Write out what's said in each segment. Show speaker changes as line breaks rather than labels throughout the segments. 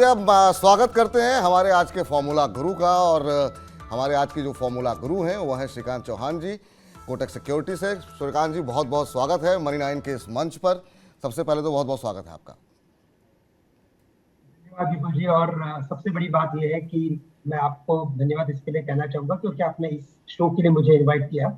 चलिए अब स्वागत करते हैं हमारे आज के फॉर्मूला गुरु का। और हमारे आज की जो फॉर्मूला गुरु हैं वो है श्रीकांत चौहान जी, कोटक सिक्योरिटी से। श्रीकांत जी, बहुत बहुत स्वागत है मनी 9 के इस मंच पर। सबसे पहले तो बहुत बहुत स्वागत है आपका।
धन्यवाद विपुल जी। और सबसे बड़ी बात यह है कि मैं आपको धन्यवाद इसके लिए कहना चाहूंगा क्योंकि आपने इस शो के लिए मुझे इनवाइट किया।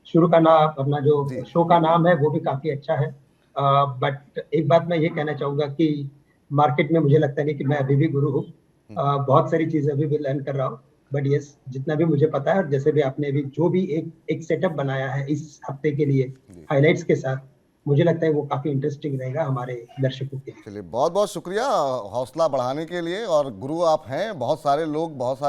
शुरू का नाम अपना जो
जी
शो का नाम है वो भी काफी अच्छा है। बट एक बात मैं ये कहना चाहूंगा कि मार्केट में मुझे लगता नहीं कि मैं अभी भी गुरु हूँ। बहुत सारी चीजें अभी भी लर्न कर रहा हूँ। बट यस, जितना भी मुझे पता है और जैसे भी आपने अभी जो भी एक सेटअप बनाया है इस हफ्ते के लिए हाइलाइट्स के साथ, मुझे लगता है वो काफी इंटरेस्टिंग रहेगा हमारे दर्शकों के लिए।
चलिए, बहुत बहुत शुक्रिया हौसला बढ़ाने के लिए। और गुरु आप हैं, बहुत सारे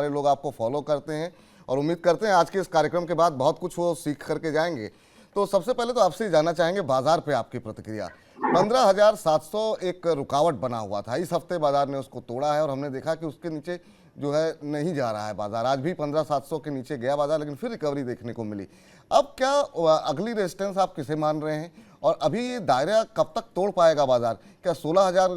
लोग आपको फॉलो करते हैं और उम्मीद करते हैं आज के इस कार्यक्रम के बाद बहुत कुछ वो सीख करके जाएंगे। तो सबसे पहले तो आपसे जानना चाहेंगे बाजार पे आपकी प्रतिक्रिया। 15,700 एक रुकावट बना हुआ था, इस हफ्ते बाजार ने उसको तोड़ा है और हमने देखा कि उसके नीचे जो है नहीं जा रहा है बाजार। आज भी 15,700 के नीचे गया बाजार, लेकिन फिर रिकवरी देखने को मिली। अब क्या अगली रेजिस्टेंस आप किसे मान रहे हैं और अभी ये दायरा कब तक तोड़ पाएगा बाजार? क्या 16,000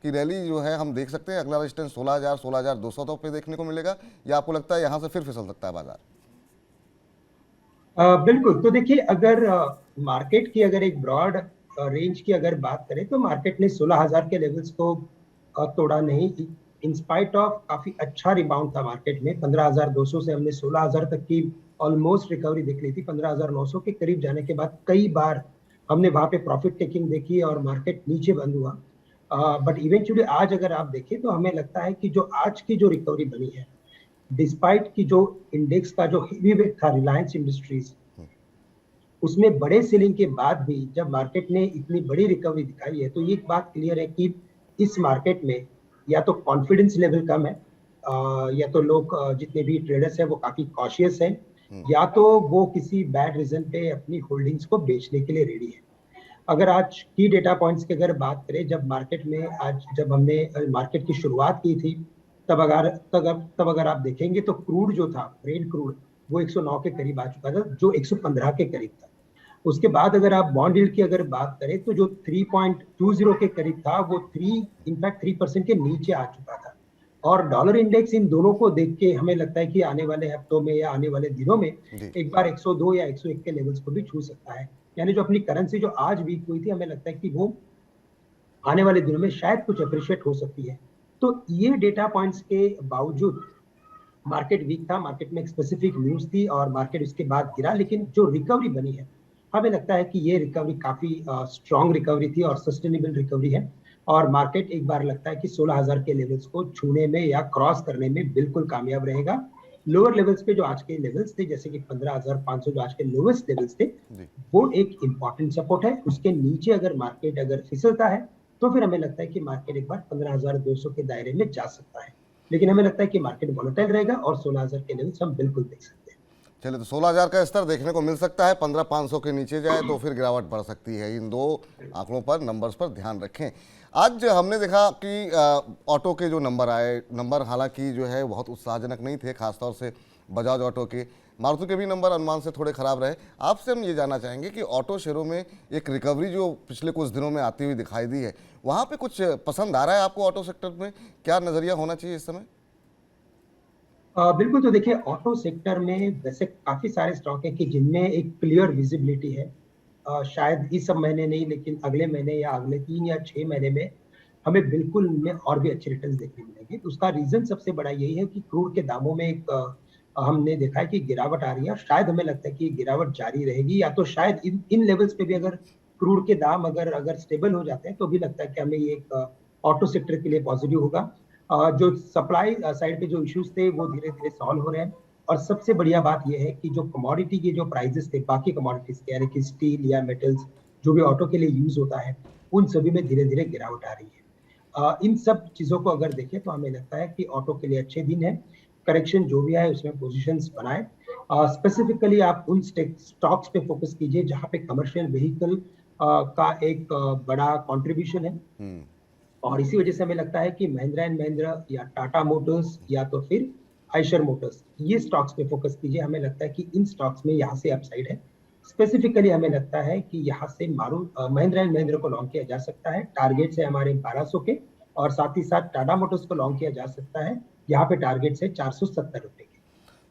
की रैली जो है हम देख सकते हैं, अगला रेजिस्टेंस 16,000 16,200 तक पे देखने को मिलेगा, या आपको लगता है यहाँ से फिर फिसल सकता है बाजार?
बिल्कुल। तो देखिए, अगर मार्केट की अगर एक ब्रॉड रेंज की अगर बात करें तो मार्केट ने 16,000 के लेवल्स को तोड़ा नहीं। इन स्पाइट ऑफ काफी अच्छा रिबाउंड था मार्केट में। 15,200 से हमने 16,000 तक की ऑलमोस्ट रिकवरी देख ली थी। 15,900 के करीब जाने के बाद कई बार हमने वहां पे प्रॉफिट टेकिंग देखी और मार्केट नीचे बंद हुआ। बट इवेंचुअली आज अगर आप देखें तो हमें लगता है कि जो आज की जो रिकवरी बनी है, डिस्पाइट की जो इंडेक्स का जो हेवी वेट था रिलायंस इंडस्ट्रीज, उसमें बड़े सेलिंग के बाद भी जब मार्केट ने इतनी बड़ी रिकवरी दिखाई है, तो ये बात क्लियर है कि इस मार्केट में या तो कॉन्फिडेंस लेवल कम है, या तो लोग जितने भी ट्रेडर्स हैं वो काफी कॉशियस हैं, या तो वो किसी बैड रीजन पे अपनी होल्डिंग्स को बेचने के लिए रेडी है। अगर आज की डेटा पॉइंट्स की अगर बात करें, जब मार्केट में आज जब हमने मार्केट की शुरुआत की थी, तब अगर आप देखेंगे तो क्रूड जो था, ब्रेंट क्रूड, वो 109 के करीब आ चुका था, जो 115 के करीब था। उसके बाद अगर आप बॉन्ड यील्ड की अगर बात करें तो जो 3.20 के करीब था, वो 3% के नीचे आ चुका था। और डॉलर इंडेक्स इन दोनों को देख के हमें लगता है कि आने वाले हफ्तों में या आने वाले दिनों में एक बार 102 या 101 के लेवल्स को भी छू सकता है। यानी जो अपनी करेंसी जो आज वीक हुई थी, हमें लगता है कि वो आने वाले दिनों में शायद कुछ अप्रिशिएट हो सकती है। तो ये डेटा पॉइंट्स के बावजूद मार्केट वीक था, मार्केट में एक स्पेसिफिक न्यूज थी और मार्केट उसके बाद गिरा। लेकिन जो रिकवरी बनी है, हमें लगता है कि ये रिकवरी काफी स्ट्रॉन्ग रिकवरी थी और सस्टेनेबल रिकवरी है। और मार्केट एक बार लगता है कि 16,000 के लेवल्स को छूने में या क्रॉस करने में बिल्कुल कामयाब रहेगा। लोअर लेवल्स पे जो आज के लेवल्स थे, जैसे कि 15,500 जो आज के लोवेस्ट लेवल्स थे, वो एक इंपॉर्टेंट सपोर्ट है। उसके नीचे अगर मार्केट अगर फिसलता है तो फिर हमें लगता है कि मार्केट एक बार 15,200 के दायरे में जा सकता है। लेकिन हमें लगता है कि मार्केट वॉलेटाइल रहेगा और 16,000 के लेवल्स हम बिल्कुल देख सकते हैं।
चलिए, तो 16,000 का स्तर देखने को मिल सकता है। 15,500 के नीचे जाए तो फिर गिरावट बढ़ सकती है। इन दो आंकड़ों पर, नंबर्स पर ध्यान रखें। आज हमने देखा कि ऑटो के जो नंबर आए, नंबर हालांकि जो है बहुत उत्साहजनक नहीं थे, खासतौर से बजाज ऑटो के। मारुति के भी नंबर अनुमान से थोड़े खराब रहे। आपसे हम ये जानना चाहेंगे कि ऑटो शेयरों में एक रिकवरी जो पिछले कुछ दिनों में आती हुई दिखाई दी है, वहाँ पे कुछ पसंद आ रहा है आपको ऑटो सेक्टर में? क्या नज़रिया होना चाहिए इस समय?
बिल्कुल। तो देखिए, ऑटो सेक्टर में वैसे काफी सारे स्टॉक है कि जिनमें एक क्लियर विजिबिलिटी है। शायद इस सब महीने नहीं, लेकिन अगले महीने या अगले 3 या 6 महीने में हमें बिल्कुल में और भी अच्छे रिटर्न्स देखने मिलेंगे। तो उसका रीजन सबसे बड़ा यही है कि क्रूड के दामों में एक हमने देखा है कि गिरावट आ रही है। शायद हमें लगता है कि गिरावट जारी रहेगी, या तो शायद इन लेवल्स पे भी अगर क्रूड के दाम अगर अगर स्टेबल हो जाते हैं तो भी लगता है कि हमें ये एक ऑटो सेक्टर के लिए पॉजिटिव होगा। जो सप्लाई साइड पे जो इश्यूज थे वो धीरे धीरे सॉल्व हो रहे हैं। और सबसे बढ़िया बात यह है कि जो कमोडिटी के जो प्राइसेस थे, बाकी कमोडिटीज के, यानी कि स्टील या मेटल्स जो भी ऑटो के लिए यूज होता है, उन सभी में धीरे धीरे गिरावट आ रही है। इन सब चीजों को अगर देखें तो हमें लगता है कि ऑटो के लिए अच्छे दिन है। करेक्शन जो भी आए उसमें पोजिशंस बनाए। स्पेसिफिकली आप उन स्टॉक्स पे फोकस कीजिए जहां पे कमर्शियल व्हीकल का एक बड़ा कॉन्ट्रीब्यूशन है। और इसी वजह से हमें लगता है कि महिंद्रा एंड महिंद्रा या टाटा मोटर्स या तो फिर आयशर मोटर्स, ये स्टॉक्स पे फोकस कीजिए। हमें लगता है कि इन स्टॉक्स में यहाँ से अपसाइड है। स्पेसिफिकली हमें लगता है कि यहाँ से महिंद्रा एंड महिंद्रा को लॉन्च किया जा सकता है। टारगेट्स है हमारे 1200 के, और साथ ही साथ टाटा मोटर्स को लॉन्च किया जा सकता है। यहाँ पे टारगेट है 470 रुपए के।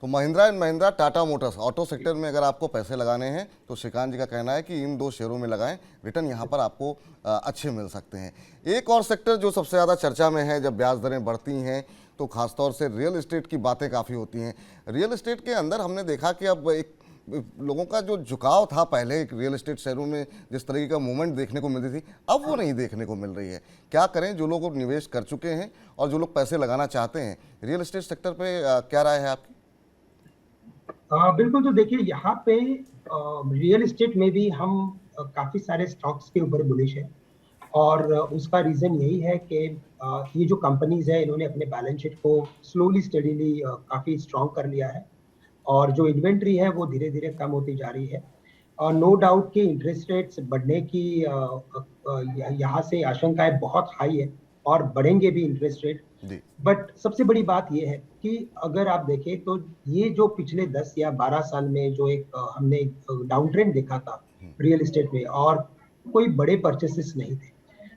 तो Mahindra and Mahindra, Tata Motors, auto sector में अगर आपको पैसे लगाने हैं तो श्रीकांत जी का कहना है कि इन दो शेयरों में लगाएं, रिटर्न यहाँ पर आपको अच्छे मिल सकते हैं। एक और सेक्टर जो सबसे ज़्यादा चर्चा में है जब ब्याज दरें बढ़ती हैं तो खासतौर से रियल एस्टेट की बातें काफ़ी होती हैं। रियल एस्टेट के अंदर हमने देखा कि अब एक लोगों का जो झुकाव था पहले एक रियल एस्टेट शेयरों में जिस तरीके का मूवमेंट देखने को मिलती थी, अब वो नहीं देखने को मिल रही है। क्या करें जो लोग निवेश कर चुके हैं और जो लोग पैसे लगाना चाहते हैं रियल एस्टेट सेक्टर पे, क्या राय है आपकी?
बिल्कुल, तो देखिए यहाँ पे रियल एस्टेट में भी हम काफ़ी सारे स्टॉक्स के ऊपर बुलिश है और उसका रीज़न यही है कि ये जो कंपनीज़ है इन्होंने अपने बैलेंस शीट को स्लोली स्टडीली काफ़ी स्ट्रॉन्ग कर लिया है और जो इन्वेंट्री है वो धीरे-धीरे कम होती जा रही है। और नो डाउट कि इंटरेस्ट रेट्स बढ़ने की यहाँ से आशंकाएँ बहुत हाई है और बढ़ेंगे भी इंटरेस्ट रेट।
जी।
बट सबसे बड़ी बात ये है कि अगर आप देखें तो ये जो पिछले 10 या 12 साल में जो एक हमने डाउन ट्रेंड देखा था रियल एस्टेट में और कोई बड़े परचेसेस नहीं थे।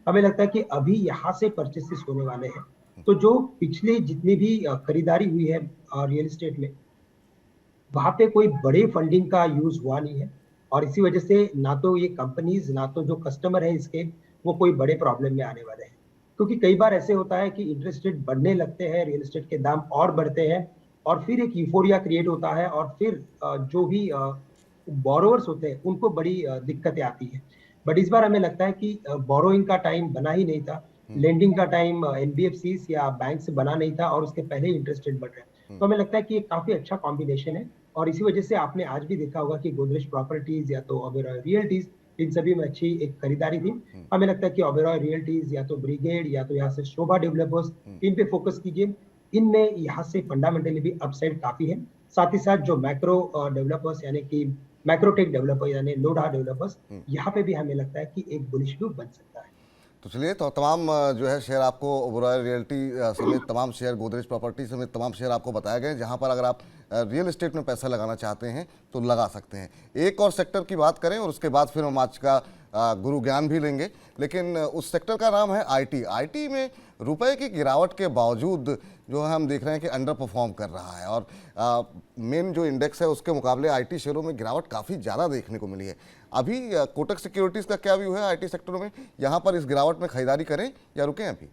हमें लगता है कि अभी यहाँ से परचेसेस होने वाले हैं। तो जो पिछले जितनी भी खरीदारी हुई है रियल एस्टेट में, वहाँ पे कोई बड़े फंडिंग का यूज़ हुआ नहीं है और इसी वजह से ना तो ये कंपनीज़ ना तो जो कस्टमर है इसके वो कोई बड़े प्रॉब्लम में आने वाले हैं। क्योंकि कई बार ऐसे होता है कि इंटरेस्ट रेट बढ़ने लगते हैं, रियल एस्टेट के दाम और बढ़ते हैं और फिर एक यूफोरिया क्रिएट होता है और फिर जो भी बोरोवर्स होते हैं उनको बड़ी दिक्कतें आती हैं। बट इस बार हमें लगता है कि बोरोइंग का टाइम बना ही नहीं था, लेंडिंग का टाइम एनबीएफसीज या बैंक से बना नहीं था और उसके पहले ही इंटरेस्ट रेट बढ़ रहे हैं। तो हमें लगता है कि ये काफ़ी अच्छा कॉम्बिनेशन है और इसी वजह से आपने आज भी देखा होगा कि गोदरेज प्रॉपर्टीज या तो ओबेरॉय रियल्टीज, इन सभी में अच्छी एक खरीदारी थी। हमें लगता है कि ओबेरॉय रियल्टीज या तो ब्रिगेड या तो यहाँ से शोभा डेवलपर्स, इन पे फोकस कीजिए। इनमें यहाँ से फंडामेंटली भी अपसाइड काफी है। साथ ही साथ जो मैक्रो डेवलपर्स यानी कि मैक्रोटेक डेवलपर यानी लोडा डेवलपर्स, यहाँ पे भी हमें लगता है कि एक बुलिश व्यू बन सकता है।
तो चलिए, तो तमाम जो है शेयर आपको ओबेरॉय रियल्टी समेत तमाम शेयर, गोदरेज प्रॉपर्टी समेत तमाम शेयर आपको बताए गए जहां पर अगर आप रियल एस्टेट में पैसा लगाना चाहते हैं तो लगा सकते हैं। एक और सेक्टर की बात करें और उसके बाद फिर हम आज का गुरु ज्ञान भी लेंगे, लेकिन उस सेक्टर का नाम है आईटी। आईटी में रुपए की गिरावट के बावजूद जो है हम देख रहे हैं कि अंडर परफॉर्म कर रहा है और मेन जो इंडेक्स है उसके मुकाबले आईटी शेयरों में गिरावट काफ़ी ज़्यादा देखने को मिली है। अभी कोटक सिक्योरिटीज़ का क्या व्यू है आईटी सेक्टर में? यहाँ पर इस गिरावट में खरीदारी करें या रुकें अभी?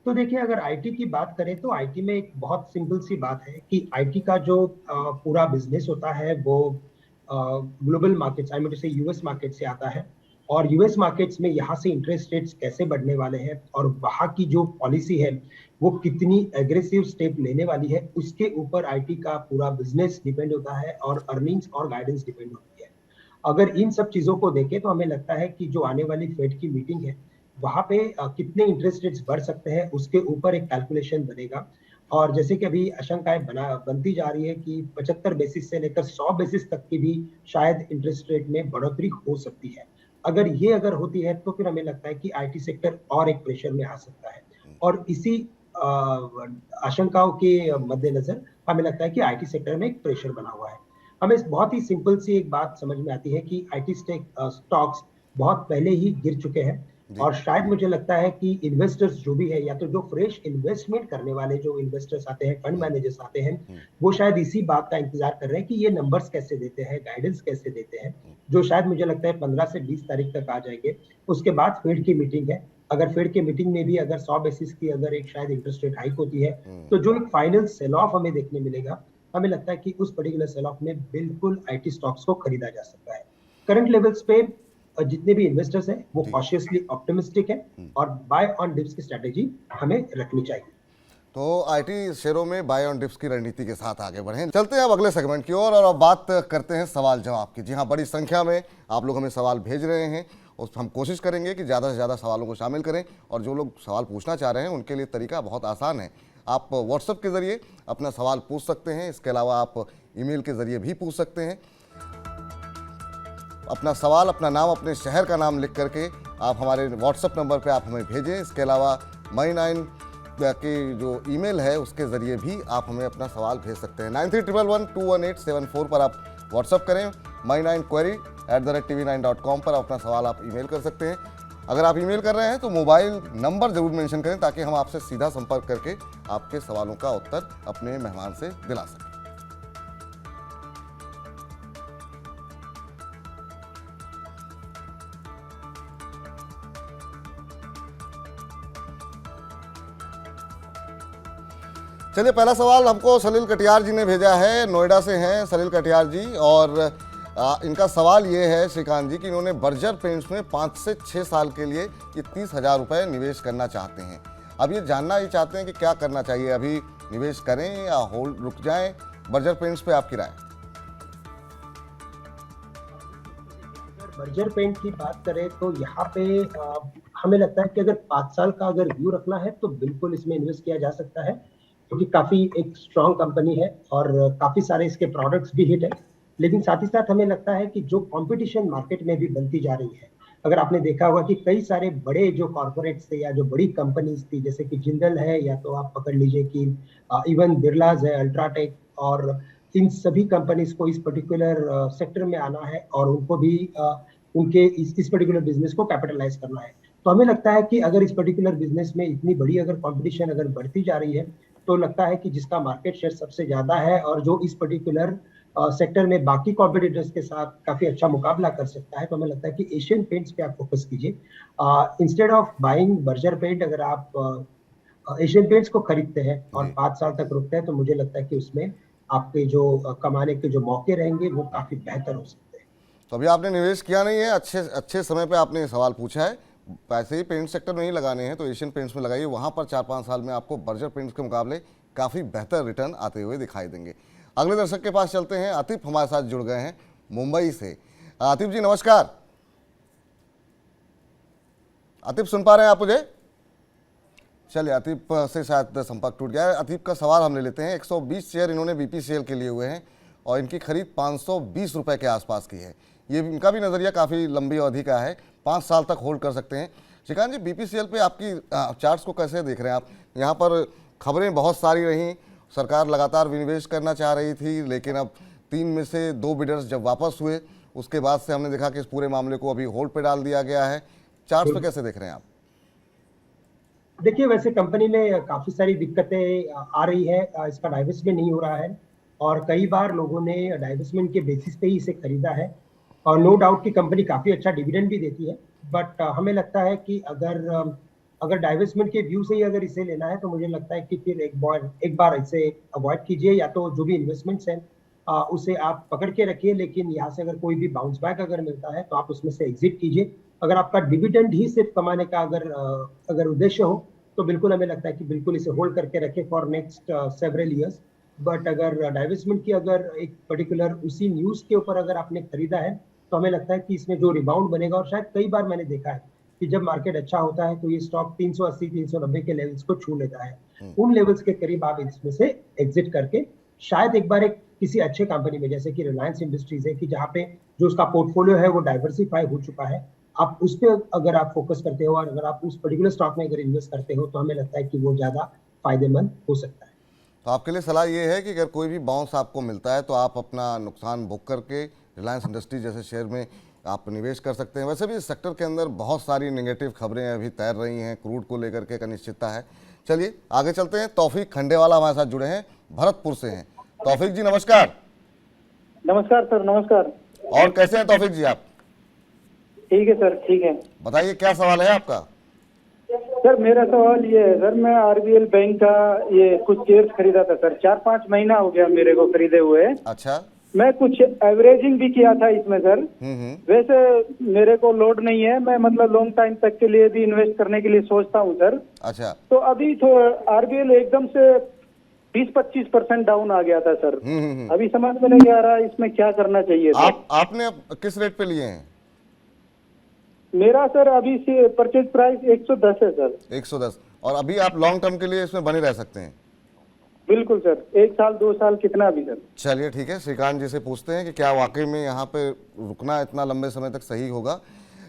तो देखिए, अगर आईटी की बात करें तो आईटी में एक बहुत सिंपल सी बात है कि आईटी का जो पूरा बिजनेस होता है वो global markets, I mean to say US market से आता है और यूएस मार्केट्स में यहाँ से इंटरेस्ट रेट्स कैसे बढ़ने वाले हैं और वहाँ की जो पॉलिसी है वो कितनी एग्रेसिव स्टेप लेने वाली है, उसके ऊपर आईटी का पूरा बिजनेस डिपेंड होता है और अर्निंग्स और गाइडेंस डिपेंड होती है। अगर इन सब चीजों को देखें तो हमें लगता है कि जो आने वाली फेड की मीटिंग है वहां पे कितने इंटरेस्ट रेट्स बढ़ सकते हैं उसके ऊपर एक कैलकुलेशन बनेगा। और जैसे कि अभी आशंकाएं बनती जा रही है कि 75 बेसिस से लेकर 100 बेसिस तक की भी शायद इंटरेस्ट रेट में बढ़ोतरी हो सकती है। अगर होती है तो फिर हमें लगता है कि आईटी सेक्टर और एक प्रेशर में आ सकता है और इसी आशंकाओं के मद्देनजर हमें लगता है कि आईटी सेक्टर में एक प्रेशर बना हुआ है। हमें बहुत ही सिंपल सी एक बात समझ में आती है कि आईटी स्टॉक्स बहुत पहले ही गिर चुके हैं और शायद मुझे लगता है कि इन्वेस्टर्स जो भी है या तो जो फ्रेश इन्वेस्टमेंट करने वाले जो इन्वेस्टर्स आते हैं, फंड मैनेजर्स आते हैं, वो शायद इसी बात का इंतजार कर रहे हैं कि ये नंबर्स कैसे देते हैं, गाइडेंस कैसे देते हैं, जो शायद मुझे लगता है 15 से 20 तारीख तक आ जाएंगे। उसके बाद फेड की मीटिंग है। अगर फेड की मीटिंग में भी अगर 100 बेसिस की अगर एक शायद इंटरेस्ट रेट हाइक होती है तो जो एक फाइनल सेल ऑफ हमें देखने मिलेगा, हमें लगता है कि उस पर्टिकुलर सेल ऑफ में बिल्कुल आईटी स्टॉक्स को खरीदा जा सकता है। करंट लेवल्स पे जितने भी इन्वेस्टर्स हैं वो कॉशियसली ऑप्टिमिस्टिक है और बाय ऑन डिप्स की स्ट्रेटेजी हमें रखनी चाहिए।
तो आईटी शेयरों में बाय ऑन डिप्स की रणनीति के साथ आगे बढ़ें। चलते हैं अब अगले सेगमेंट की ओर और अब बात करते हैं सवाल जवाब की। जी हाँ, बड़ी संख्या में आप लोग हमें सवाल भेज रहे हैं और हम कोशिश करेंगे कि ज़्यादा से ज़्यादा सवालों को शामिल करें और जो लोग सवाल पूछना चाह रहे हैं उनके लिए तरीका बहुत आसान है। आप व्हाट्सएप के ज़रिए अपना सवाल पूछ सकते हैं, इसके अलावा आप ईमेल के ज़रिए भी पूछ सकते हैं। अपना सवाल, अपना नाम, अपने शहर का नाम लिख करके आप हमारे व्हाट्सएप नंबर पे आप हमें भेजें। इसके अलावा my9 की जो ईमेल है उसके ज़रिए भी आप हमें अपना सवाल भेज सकते हैं। 9311211874 पर आप व्हाट्सएप करें। my9query@tv9.com पर अपना सवाल आप ईमेल कर सकते हैं। अगर आप ईमेल कर रहे हैं तो मोबाइल नंबर जरूर मेंशन करें ताकि हम आपसे सीधा संपर्क करके आपके सवालों का उत्तर अपने मेहमान से दिला सकें। चलिए, पहला सवाल हमको सलील कटियार जी ने भेजा है, नोएडा से हैं सलील कटियार जी, और इनका सवाल ये है श्रीकांत जी कि इन्होंने बर्जर पेंट्स में 5 से 6 साल के लिए ये 30,000 रुपये निवेश करना चाहते हैं। अब ये जानना ही चाहते हैं कि क्या करना चाहिए, अभी निवेश करें या होल्ड रुक जाएं? बर्जर पेंट्स पे आपकी राय?
बर्जर पेंट की बात करें तो यहाँ पे हमें लगता है कि अगर 5 साल का अगर व्यू रखना है तो बिल्कुल इसमें इन्वेस्ट किया जा सकता है, क्योंकि काफी एक स्ट्रॉन्ग कंपनी है और काफी सारे इसके प्रोडक्ट्स भी हिट है। लेकिन साथ ही साथ हमें लगता है कि जो कंपटीशन मार्केट में भी बनती जा रही है, अगर आपने देखा होगा कि कई सारे बड़े जो कॉर्पोरेट्स थे या जो बड़ी कंपनीज थी, जैसे कि जिंदल है, या तो आप पकड़ लीजिए कि इवन बिरलाज है, अल्ट्राटेक, और इन सभी कंपनीज को इस पर्टिकुलर सेक्टर में आना है और उनको भी उनके इस पर्टिकुलर बिजनेस को कैपिटलाइज करना है। तो हमें लगता है कि अगर इस पर्टिकुलर बिजनेस में इतनी बड़ी अगर कंपटीशन अगर बढ़ती जा रही है, तो लगता है कि जिसका मार्केट शेयर सबसे ज्यादा है और जो इस पर्टिकुलर सेक्टर में बाकी कॉम्पिटिटर्स के साथ काफी अच्छा मुकाबला कर सकता है, तो हमें लगता है कि एशियन पेंट्स पे आप फोकस कीजिए instead of buying Berger paint. अगर आप एशियन पेंट्स को खरीदते हैं और 5 साल तक रुकते हैं, तो मुझे लगता है कि उसमें आपके जो कमाने के जो मौके रहेंगे वो काफी बेहतर हो सकते हैं।
तो अभी आपने निवेश किया नहीं है, अच्छे समय पे आपने ये सवाल पूछा है। पैसे ही पेंट सेक्टर में ही लगाने हैं तो एशियन पेंट्स में लगाइए, वहाँ पर 4-5 साल में आपको बर्जर पेंट्स के मुकाबले काफ़ी बेहतर रिटर्न आते हुए दिखाई देंगे। अगले दर्शक के पास चलते हैं। आतिफ हमारे साथ जुड़ गए हैं मुंबई से। आतिफ जी नमस्कार। आतिफ सुन पा रहे हैं आप मुझे? चलिए, आतिफ से शायद संपर्क टूट गया है। आतिफ का सवाल हम ले लेते हैं। 120 शेयर इन्होंने बीपीसीएल के लिए हुए हैं और इनकी खरीद 520 रुपये के आसपास की है। ये इनका भी नज़रिया काफ़ी लंबी अवधि का है, 5 साल तक होल्ड कर सकते हैं। श्रीकांत जी, बीपीसीएल पे आपकी चार्ट्स को कैसे देख रहे हैं आप? यहाँ पर खबरें बहुत सारी रहीं, सरकार लगातार विनिवेश करना चाह रही थी, लेकिन अब 3 में से 2 बिडर्स जब वापस हुए उसके बाद से हमने देखा कि इस पूरे मामले को अभी होल्ड पे डाल दिया गया है। चार्ट्स पे कैसे देख रहे हैं आप?
देखिए, वैसे कंपनी में काफी सारी दिक्कतें आ रही है, इसका डाइवेस्टमेंट नहीं हो रहा है और कई बार लोगों ने डाइवेस्टमेंट के बेसिस पे ही इसे खरीदा है और नो डाउट कि कंपनी काफी अच्छा डिविडेंड भी देती है। बट हमें लगता है कि अगर डाइवेस्टमेंट के व्यू से ही अगर इसे लेना है, तो मुझे लगता है कि फिर एक बार इसे अवॉइड कीजिए, या तो जो भी इन्वेस्टमेंट्स हैं उसे आप पकड़ के रखिए, लेकिन यहाँ से अगर कोई भी बाउंस बैक अगर मिलता है तो आप उसमें से एग्जिट कीजिए। अगर आपका डिविडेंड ही सिर्फ कमाने का अगर उद्देश्य हो, तो बिल्कुल हमें लगता है कि बिल्कुल इसे होल्ड करके रखें for next several years. But अगर डाइवेस्टमेंट की अगर एक पर्टिकुलर उसी न्यूज के ऊपर अगर आपने खरीदा है, तो हमें लगता है कि इसमें जो रिबाउंड बनेगा, और शायद कई बार मैंने देखा है कि जब मार्केट अच्छा होता है तो ये स्टॉक 380-390 के लेवल्स को छू लेता है। उन लेवल्स के करीब आप इसमें से एग्जिट करके शायद एक बार किसी अच्छे कंपनी में, जैसे कि रिलायंस इंडस्ट्रीज है, कि जहाँ पे जो उसका पोर्टफोलियो है वो डाइवर्सिफाई हो चुका है, आप उस पर अगर आप फोकस करते हो और अगर आप उस पर्टिकुलर स्टॉक में अगर इन्वेस्ट करते हो, तो हमें लगता है कि वो ज़्यादा फायदेमंद हो सकता है।
तो आपके लिए सलाह ये है कि अगर कोई भी बाउंस आपको मिलता है तो आप अपना नुकसान बुक करके रिलायंस इंडस्ट्री जैसे शेयर में आप निवेश कर सकते हैं। वैसे भी इस सेक्टर के अंदर बहुत सारी नेगेटिव खबरें अभी तैर रही हैं, क्रूड को लेकर के एक अनिश्चितता है। चलिए आगे चलते हैं। तौफीक खंडेवाला हमारे साथ जुड़े हैं, भरतपुर से हैं। तौफीक जी नमस्कार।
नमस्कार सर, नमस्कार।
और कैसे हैं तौफीक जी आप?
ठीक है सर, ठीक है।
बताइए क्या सवाल है आपका?
सर मेरा सवाल ये है सर, मैं आरबीएल बैंक का ये कुछ शेयर्स खरीदा था सर, 4-5 महीना हो गया मेरे को खरीदे हुए।
अच्छा।
मैं कुछ एवरेजिंग भी किया था इसमें सर। वैसे मेरे को लोड नहीं है, मैं मतलब लॉन्ग टाइम तक के लिए भी इन्वेस्ट करने के लिए सोचता हूँ सर।
अच्छा।
तो अभी तो आरबीएल एकदम से 20-25% डाउन आ गया था सर। अभी समझ में नहीं आ रहा इसमें क्या करना चाहिए सर।
आपने किस रेट पे लिए हैं?
मेरा सर अभी से परचेज प्राइस 110 है सर।
110। और अभी आप लॉन्ग टर्म के लिए इसमें बने रह सकते हैं?
बिल्कुल सर, 1 साल 2 साल कितना भी सर।
चलिए ठीक है, श्रीकांत जी से पूछते हैं कि क्या वाकई में यहाँ पे रुकना इतना लंबे समय तक सही होगा।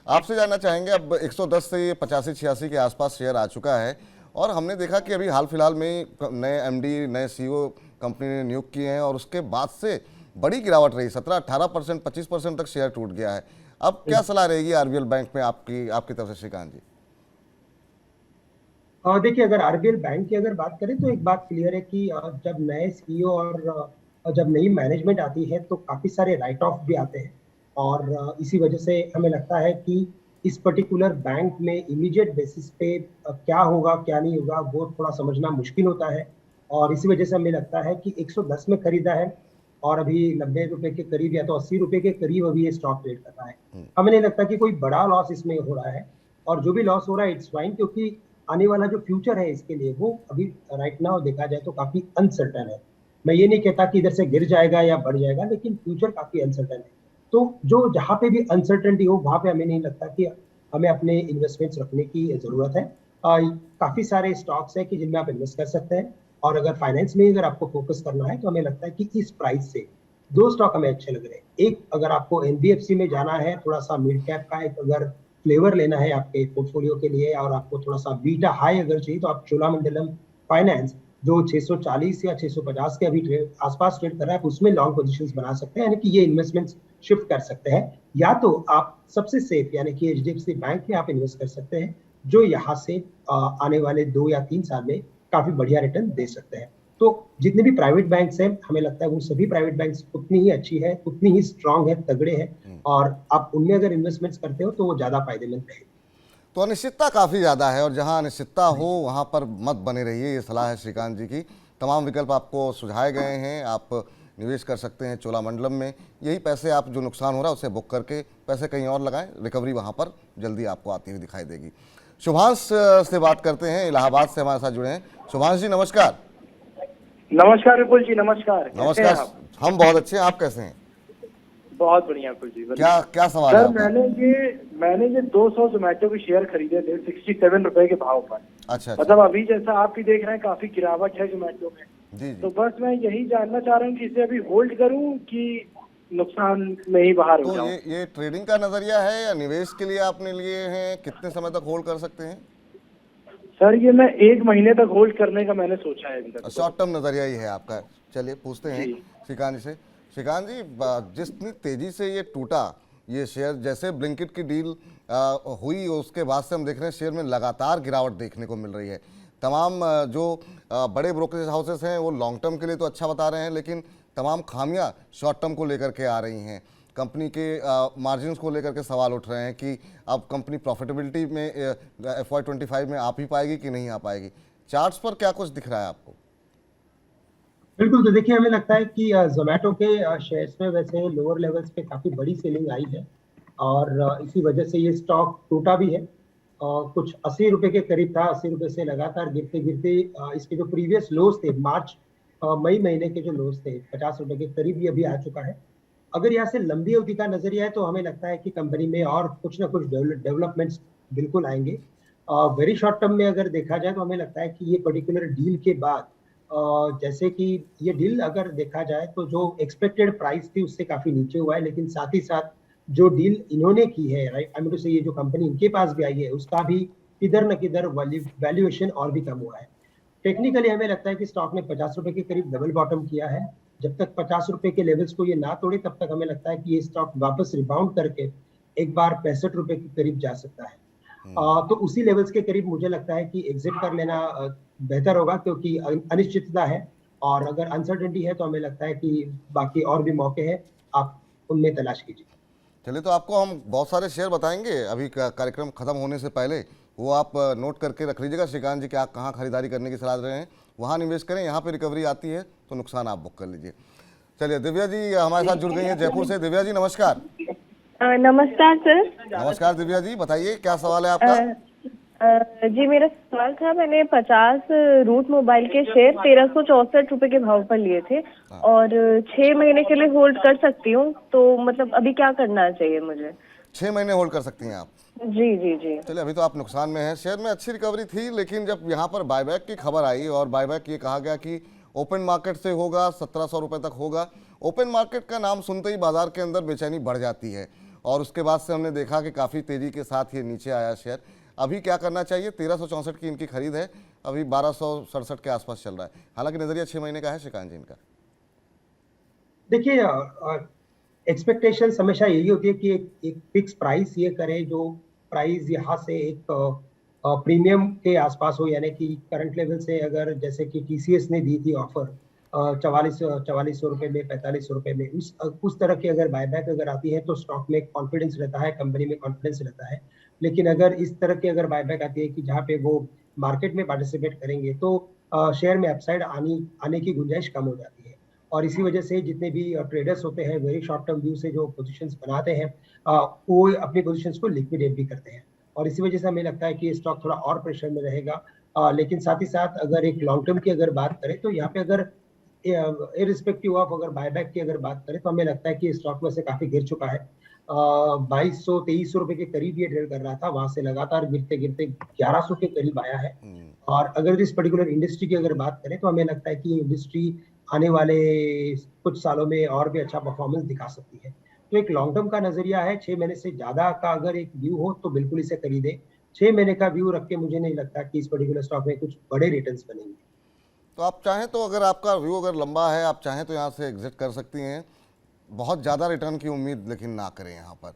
आपसे जानना चाहेंगे, अब 110 से ये 85-86 के आसपास शेयर आ चुका है और हमने देखा कि अभी हाल फिलहाल में नए एमडी, नए सीईओ कंपनी ने नियुक्त किए हैं और उसके बाद से बड़ी गिरावट रही, 17-18%, 25% तक शेयर टूट गया है। अब क्या सलाह रहेगी आरबीएल बैंक में आपकी आपकी तरफ से श्रीकांत जी?
देखिए, अगर आरबीएल बैंक की अगर बात करें तो एक बात क्लियर है कि जब नए सीईओ और जब नई मैनेजमेंट आती है तो काफी सारे राइट ऑफ भी आते हैं, और इसी वजह से हमें लगता है कि इस पर्टिकुलर बैंक में इमीडिएट बेसिस पे क्या होगा क्या नहीं होगा वो थोड़ा समझना मुश्किल होता है। और इसी वजह से हमें लगता है कि 110 में खरीदा है और अभी 90 रुपए के करीब या तो 80 रुपए के करीब अभी ये स्टॉक ट्रेड कर रहा है। हमें नहीं लगता कि कोई बड़ा लॉस इसमें हो रहा है, और जो भी लॉस हो रहा है इट्स फाइन, क्योंकि आने वाला जो फ्यूचर है इसके लिए वो अभी राइट नाउ देखा जाए तो काफी अनसर्टन है। मैं ये नहीं कहता कि इधर से गिर जाएगा या बढ़ जाएगा, लेकिन फ्यूचर काफी अनसर्टन है। तो जो जहाँ पे भी अनसर्टनिटी हो वहां पे हमें नहीं लगता कि हमें अपने इन्वेस्टमेंट्स रखने की जरूरत है। काफी सारे स्टॉक्स हैं कि जिनमें आप इन्वेस्ट कर सकते हैं, और अगर फाइनेंस में अगर आपको फोकस करना है तो हमें लगता है कि इस प्राइस से दो स्टॉक हमें अच्छे लग रहे हैं। एक, अगर आपको एनबीएफसी में जाना है, थोड़ा सा मिड कैप का एक अगर फ्लेवर लेना है आपके पोर्टफोलियो के लिए, और आपको थोड़ा सा बीटा हाई अगर चाहिए, तो आप चोलामंडलम फाइनेंस जो 640 या 650 के अभी आसपास ट्रेड कर रहा है, उसमें लॉन्ग पोजीशंस बना सकते हैं, यानी कि ये इन्वेस्टमेंट्स शिफ्ट कर सकते हैं। या तो आप सबसे सेफ यानी कि एचडीएफसी बैंक में आप इन्वेस्ट कर सकते हैं, जो यहाँ से आने वाले 2 या 3 साल में काफी बढ़िया रिटर्न दे सकते हैं। तो जितने भी प्राइवेट बैंक्स हैं, हमें लगता है वो सभी प्राइवेट बैंक्स उतनी ही अच्छी है, उतनी ही स्ट्रांग है, तगड़े हैं, और आप उनमें अगर इन्वेस्टमेंट्स करते हो तो वो ज्यादा फायदेमंद रहेगी।
तो अनिश्चितता काफ़ी ज़्यादा है और जहां अनिश्चितता हो वहां पर मत बने रहिए, ये सलाह है श्रीकांत जी की। तमाम विकल्प आपको सुझाए गए हैं, आप निवेश कर सकते हैं चोलामंडलम में। यही पैसे आप जो नुकसान हो रहा है उसे बुक करके पैसे कहीं और लगाएं, रिकवरी वहां पर जल्दी आपको आती हुई दिखाई देगी। शुभांश से बात करते हैं, इलाहाबाद से हमारे साथ जुड़े हैं। शुभांश जी नमस्कार।
नमस्कार विपुल जी, नमस्कार। कैसे हैं
नमस्कार,
आप?
हम बहुत अच्छे हैं, आप कैसे हैं?
बहुत बढ़िया विपुल जी।
क्या क्या सवाल है
सर,
आपका?
मैंने ये 200 जोमेटो के शेयर खरीदे थे 67 रुपए के भाव पर।
अच्छा,
मतलब अभी जैसा आप भी देख रहे हैं काफी गिरावट है जोमेटो में।
जी
तो
जी।
बस मैं यही जानना चाह रहा हूँ कि इसे अभी होल्ड करूँ कि नुकसान में ही बाहर हो
तो
जाऊं।
ये ट्रेडिंग का नजरिया है या निवेश के लिए आपने लिए हैं? कितने समय तक होल्ड कर सकते हैं?
सर, ये मैं 1 महीने तक होल्ड करने का मैंने सोचा है अभी तक।
शॉर्ट टर्म नजरिया ही है आपका। चलिए पूछते हैं
जी।
श्रीकांत जी से। श्रीकांत जी, जितनी तेजी से ये टूटा ये शेयर, जैसे ब्लिंकिट की डील हुई उसके बाद से हम देख रहे हैं शेयर में लगातार गिरावट देखने को मिल रही है। तमाम जो बड़े ब्रोकरेज हाउसेस हैं वो लॉन्ग टर्म के लिए तो अच्छा बता रहे हैं, लेकिन तमाम खामियां शॉर्ट टर्म को लेकर के आ रही हैं। कंपनी के मार्जिन्स को लेकर के सवाल उठ रहे हैं कि अब कंपनी प्रॉफिटेबिलिटी में FY25 में आ ही पाएगी कि नहीं आ पाएगी। चार्ट्स पर क्या कुछ दिख रहा है आपको?
बिल्कुल, तो देखिए, हमें लगता है कि जोमेटो के शेयर्स में वैसे लोअर लेवल्स पे काफी बड़ी सेलिंग आई है, और इसी वजह से ये स्टॉक टूटा भी है। कुछ 80 रुपए के करीब था, 80 रुपए से लगातार गिरते गिरते इसके जो प्रीवियस लोज थे मार्च मई महीने के जो लोज थे 50 रुपए के करीब ये अभी आ चुका है। अगर यहाँ से लंबी अवधि का नजरिया है तो हमें लगता है कि कंपनी में और कुछ ना कुछ डेवलपमेंट्स बिल्कुल आएंगे। वेरी शॉर्ट टर्म में अगर देखा जाए तो हमें लगता है कि ये पर्टिकुलर डील के बाद जैसे कि ये डील अगर देखा जाए तो जो एक्सपेक्टेड प्राइस थी उससे काफी नीचे हुआ है, लेकिन साथ ही साथ जो डील इन्होंने की है, राइट, आई मीन टू से ये जो कंपनी इनके पास भी आई है उसका भी किधर न किधर वैल्यूएशन और भी कम हुआ है। टेक्निकली हमें लगता है कि स्टॉक ने 50 रुपए के करीब डबल बॉटम किया है। जब तक 50 रुपए के लेवल्स को ये ना तोड़े तब तक हमें लगता है कि ये स्टॉक वापस रिबाउंड करके एक बार 65 रुपए के करीब जा सकता है। तो उसी लेवल्स के करीब मुझे लगता है कि एग्जिट कर लेना बेहतर होगा, क्योंकि अनिश्चितता है और अगर अनसर्टेनिटी है तो हमें लगता है कि बाकी और भी मौके हैं, आप उनमें तलाश कीजिए।
चलिए, तो आपको हम बहुत सारे शेयर बताएंगे अभी कार्यक्रम खत्म होने से पहले, वो आप नोट करके रख लीजिएगा। श्रीकांत जी क्या कहाँ खरीदारी करने की सलाह दे रहे हैं वहाँ निवेश करें, यहाँ पे रिकवरी आती है तो नुकसान आप बुक कर लीजिए। चलिए, दिव्या जी हमारे साथ जुड़ गई हैं जयपुर से। दिव्या जी नमस्कार।
नमस्कार सर।
नमस्कार दिव्या जी, बताइए क्या सवाल है आपका?
जी, मेरा सवाल था, मैंने 50 रूट मोबाइल के शेयर 1364 रुपए के भाव पर लिए थे और 6 महीने के लिए होल्ड कर सकती हूँ, तो मतलब अभी क्या करना चाहिए मुझे?
6 महीने होल्ड कर सकती हैं आप?
जी जी जी।
चलिए, अभी तो आप नुकसान में हैं। शेयर में अच्छी रिकवरी थी, लेकिन जब यहाँ पर बायबैक की खबर आई और बायबैक ये कहा गया कि ओपन मार्केट से होगा, 1700 रुपये तक होगा, ओपन मार्केट का नाम सुनते ही बाजार के अंदर बेचैनी बढ़ जाती है और उसके बाद से हमने देखा कि काफ़ी तेज़ी के साथ ये नीचे आया शेयर। अभी क्या करना चाहिए? 1364 की इनकी खरीद है, अभी 1267 के आसपास चल रहा है। हालांकि नजरिया 6 महीने का है श्रीकांत जी इनका।
देखिए, एक्सपेक्टेशन हमेशा यही होती है कि एक फिक्स प्राइस ये करे जो प्राइस यहाँ से एक प्रीमियम के आसपास हो, यानी कि करंट लेवल से अगर जैसे कि टीसीएस ने दी थी ऑफर 4400 रुपए में, 4500 रुपए में, उस तरह की अगर बायबैक अगर आती है तो स्टॉक में कॉन्फिडेंस रहता है, कंपनी में कॉन्फिडेंस रहता है। लेकिन अगर इस तरह की अगर बायबैक आती है कि जहाँ पे वो मार्केट में पार्टिसिपेट करेंगे तो शेयर में अपसाइड आने की गुंजाइश कम हो जाती है। और इसी वजह से जितने भी ट्रेडर्स होते हैं वेरी शॉर्ट टर्म व्यू से जो पोजीशंस बनाते हैं वो अपनी पोजीशंस को लिक्विडेट भी करते हैं, और इसी वजह से हमें लगता है कि ये स्टॉक थोड़ा और प्रेशर में रहेगा। लेकिन साथ ही साथ अगर एक लॉन्ग टर्म की अगर बात करें तो यहाँ पे अगर इरिस्पेक्टिव ऑफ अगर बायबैक की अगर बात करें तो हमें लगता है कि स्टॉक में से काफी गिर चुका है। 2200-2300 रुपए के करीब ये ट्रेड कर रहा था, वहां से लगातार गिरते गिरते 1100 के करीब आया है। और अगर इस पर्टिकुलर इंडस्ट्री की अगर बात करें तो हमें लगता है कि इंडस्ट्री आने वाले कुछ सालों में और भी अच्छा परफॉर्मेंस दिखा सकती है। तो एक लॉन्ग टर्म का नजरिया है, 6 महीने से ज्यादा का अगर एक व्यू हो तो बिल्कुल इसे खरीदे। 6 महीने का व्यू रख के मुझे नहीं लगता कि इस पर्टिकुलर स्टॉक में कुछ बड़े रिटर्न्स बनेंगे।
तो आप चाहें तो, अगर आपका व्यू अगर लंबा है, आप चाहें तो यहाँ से एग्जिट कर सकती हैं। बहुत ज़्यादा रिटर्न की उम्मीद लेकिन ना करें यहाँ पर।